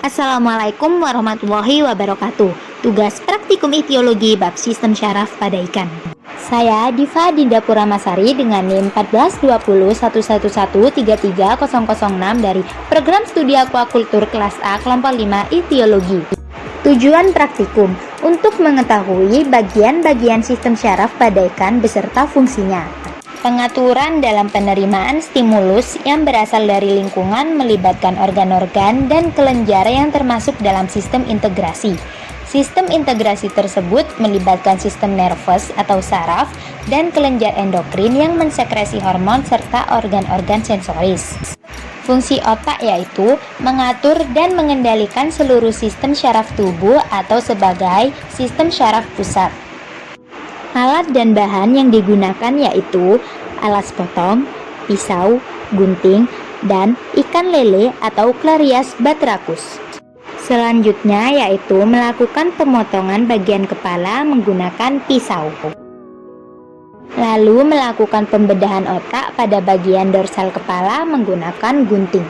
Assalamualaikum warahmatullahi wabarakatuh. Tugas praktikum etiologi bab sistem syaraf pada ikan. Saya Diva Dinda Puramasari dengan NIM 1420111333006 dari Program Studi Aquakultur Kelas A Kelompok 5 Etiologi. Tujuan praktikum untuk mengetahui bagian-bagian sistem syaraf pada ikan beserta fungsinya. Pengaturan dalam penerimaan stimulus yang berasal dari lingkungan melibatkan organ-organ dan kelenjar yang termasuk dalam sistem integrasi. Sistem integrasi tersebut melibatkan sistem nervus atau saraf dan kelenjar endokrin yang mensekresi hormon serta organ-organ sensoris. Fungsi otak yaitu mengatur dan mengendalikan seluruh sistem syaraf tubuh atau sebagai sistem syaraf pusat. Alat dan bahan yang digunakan yaitu alas potong, pisau, gunting, dan ikan lele atau Clarias batrachus. Selanjutnya yaitu melakukan pemotongan bagian kepala menggunakan pisau. Lalu melakukan pembedahan otak pada bagian dorsal kepala menggunakan gunting.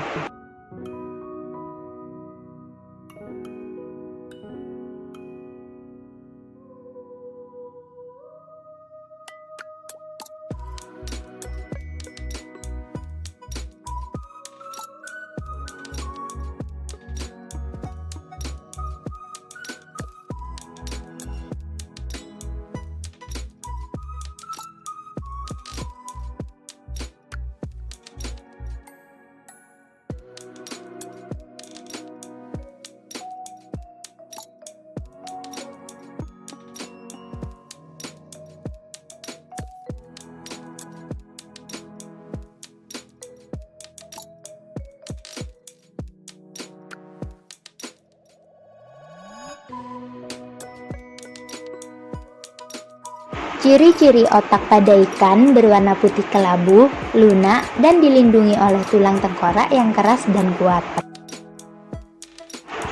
Ciri-ciri otak pada ikan berwarna putih kelabu, lunak, dan dilindungi oleh tulang tengkorak yang keras dan kuat.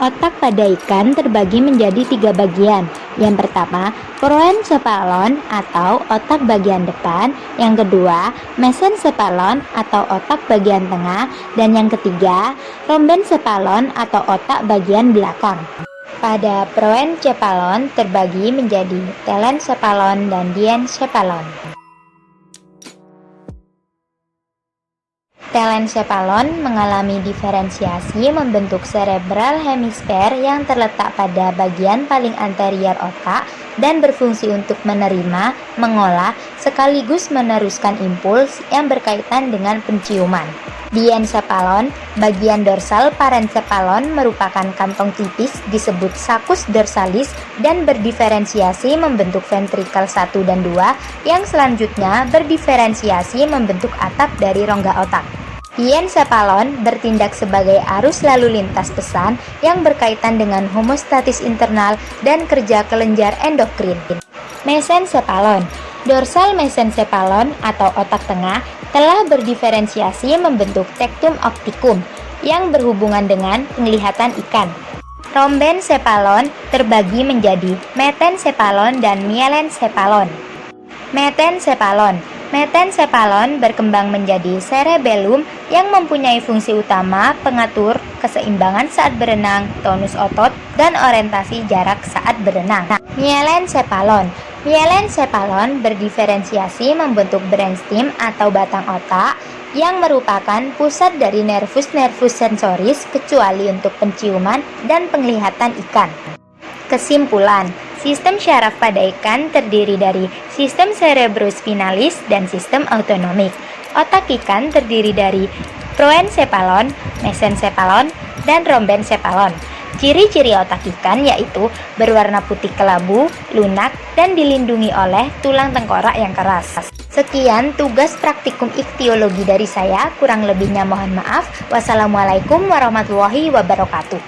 Otak pada ikan terbagi menjadi 3 bagian. Yang pertama, proencephalon atau otak bagian depan, yang kedua, mesencephalon atau otak bagian tengah, dan yang ketiga, rhombencephalon atau otak bagian belakang. Pada proencephalon terbagi menjadi telencephalon dan diencephalon. Telencephalon mengalami diferensiasi membentuk cerebral hemisphere yang terletak pada bagian paling anterior otak dan berfungsi untuk menerima, mengolah, sekaligus meneruskan impuls yang berkaitan dengan penciuman. Diencephalon, bagian dorsal parencephalon merupakan kantong tipis disebut saccus dorsalis dan berdiferensiasi membentuk ventrikel 1 dan 2 yang selanjutnya berdiferensiasi membentuk atap dari rongga otak. Diencephalon bertindak sebagai arus lalu lintas pesan yang berkaitan dengan homostatis internal dan kerja kelenjar endokrin. Mesencephalon, dorsal mesencephalon atau otak tengah telah berdiferensiasi membentuk tectum opticum yang berhubungan dengan penglihatan ikan. Rhombencephalon terbagi menjadi metencephalon dan mielencephalon. Metencephalon berkembang menjadi cerebellum yang mempunyai fungsi utama pengatur keseimbangan saat berenang, tonus otot, dan orientasi jarak saat berenang. Mielencephalon berdiferensiasi membentuk brainstem atau batang otak yang merupakan pusat dari nervus sensoris kecuali untuk penciuman dan penglihatan ikan. Kesimpulan, sistem syaraf pada ikan terdiri dari sistem cerebrospinalis dan sistem autonomik. Otak ikan terdiri dari proencephalon, mesencephalon, dan rhombencephalon. Ciri-ciri otak ikan yaitu berwarna putih kelabu, lunak, dan dilindungi oleh tulang tengkorak yang keras. Sekian tugas praktikum ikhtiologi dari saya, kurang lebihnya mohon maaf. Wassalamualaikum warahmatullahi wabarakatuh.